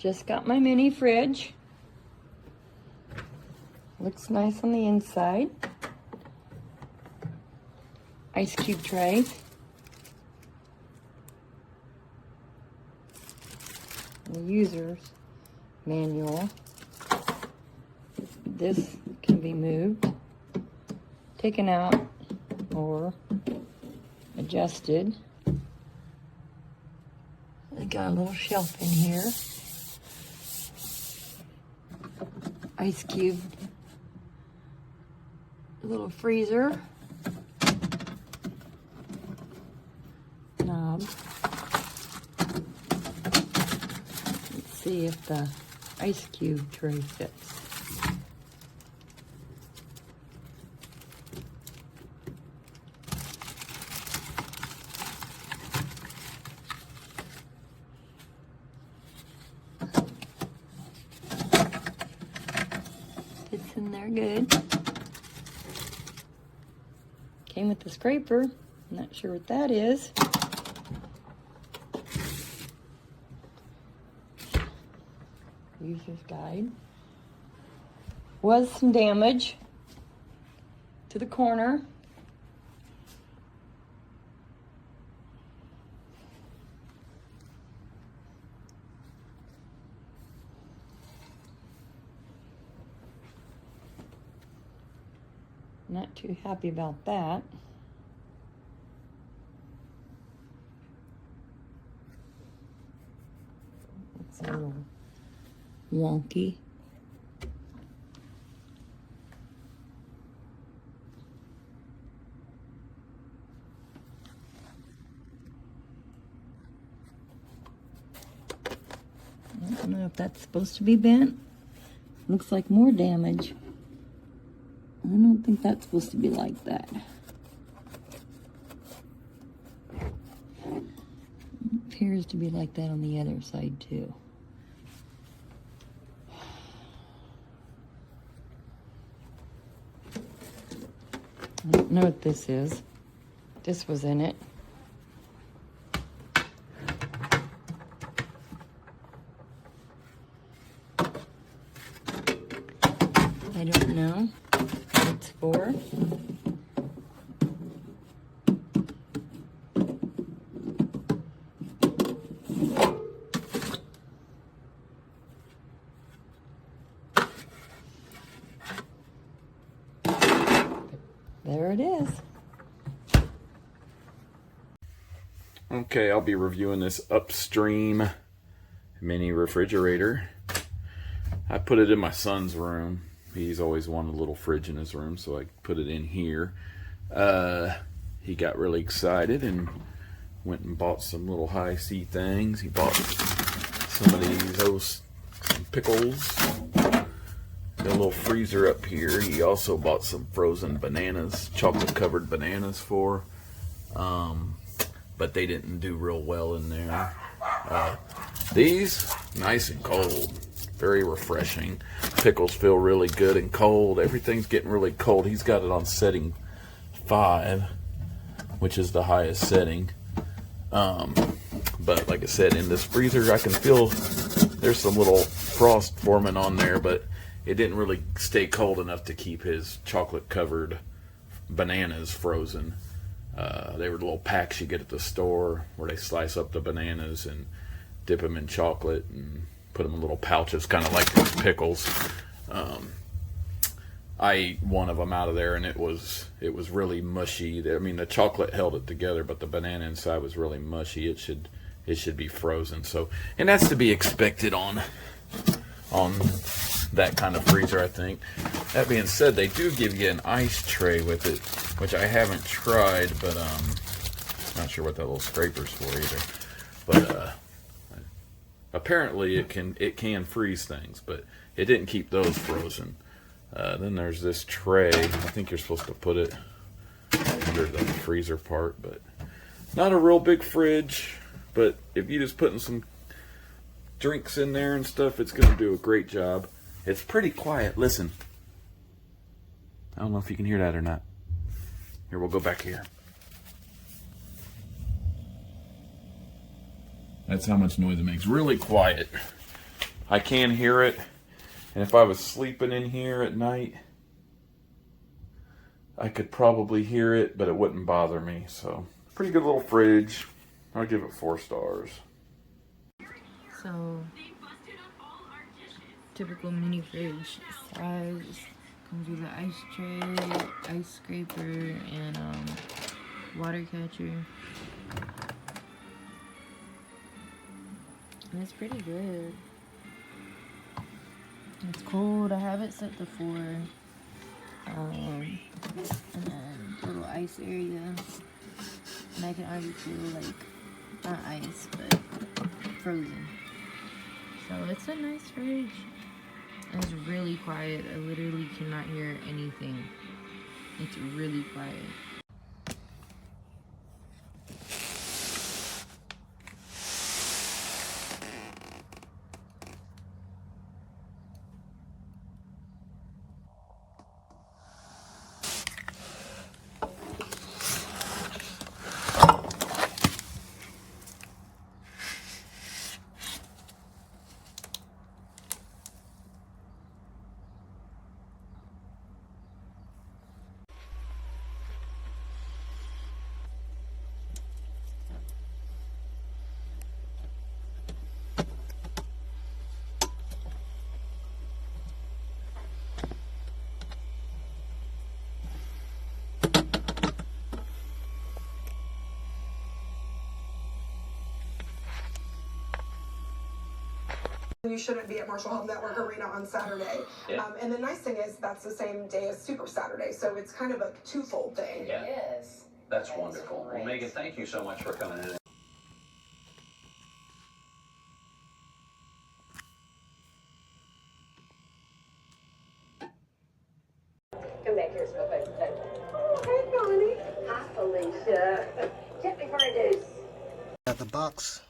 Just got my mini fridge. Looks nice on the inside. Ice cube tray. The user's manual. This can be moved, taken out, or adjusted. I got a little shelf in here. Ice cube. A little freezer. Knob. Let's see if the ice cube tray fits. Fits in there good. Came with the scraper. I'm not sure what that is. User's guide. Was some damage to the corner. Not too happy about that. It's a little wonky. I don't know if that's supposed to be bent. Looks like more damage. I don't think that's supposed to be like that. Appears to be like that on the other side too. I don't know what this is. This was in it. I don't know what it's for. There it is. Okay, I'll be reviewing this Upstream mini refrigerator. I put it in my son's room. He's always wanted a little fridge in his room, so I put it in here. He got really excited and went and bought some little high C things. He bought some of these pickles. Got a little freezer up here. He also bought some frozen bananas, chocolate covered bananas but they didn't do real well in there. These, nice and cold, very refreshing. Pickles feel really good and cold. Everything's getting really cold. He's got it on setting 5, which is the highest setting. But like I said, in this freezer, I can feel there's some little frost forming on there, but it didn't really stay cold enough to keep his chocolate covered bananas frozen. They were little packs you get at the store where they slice up the bananas and dip them in chocolate and put them in little pouches, kind of like those pickles. I ate one of them out of there, and it was really mushy. I mean, the chocolate held it together, but the banana inside was really mushy. It should be frozen. So, and that's to be expected on that kind of freezer, I think. That being said, they do give you an ice tray with it, which I haven't tried, but not sure what that little scraper's for either. But apparently it can freeze things, but it didn't keep those frozen. Then there's this tray. I think you're supposed to put it under the freezer part, but not a real big fridge. But if you just putting some drinks in there and stuff, it's going to do a great job. It's pretty quiet. Listen. I don't know if you can hear that or not. Here, we'll go back here. That's how much noise it makes. Really quiet. I can hear it, and if I was sleeping in here at night, I could probably hear it, but it wouldn't bother me. So, pretty good little fridge. I'll give it 4 stars. So, typical mini fridge size. Comes with an ice tray, ice scraper, and water catcher. And it's pretty good. It's cold. I have it set to 4. And then little ice area. And I can already feel like, not ice, but frozen. So it's a nice fridge. And it's really quiet. I literally cannot hear anything. It's really quiet. You shouldn't be at Marshall Home Network Arena on Saturday. Yeah. And the nice thing is that's the same day as Super Saturday, so it's kind of a twofold thing. Yeah. Yes. That's wonderful. Well, Megan, thank you so much for coming in. Come back here, smoke over. Hey, Melanie. Hi, Felicia. Gently introduce. Got the box.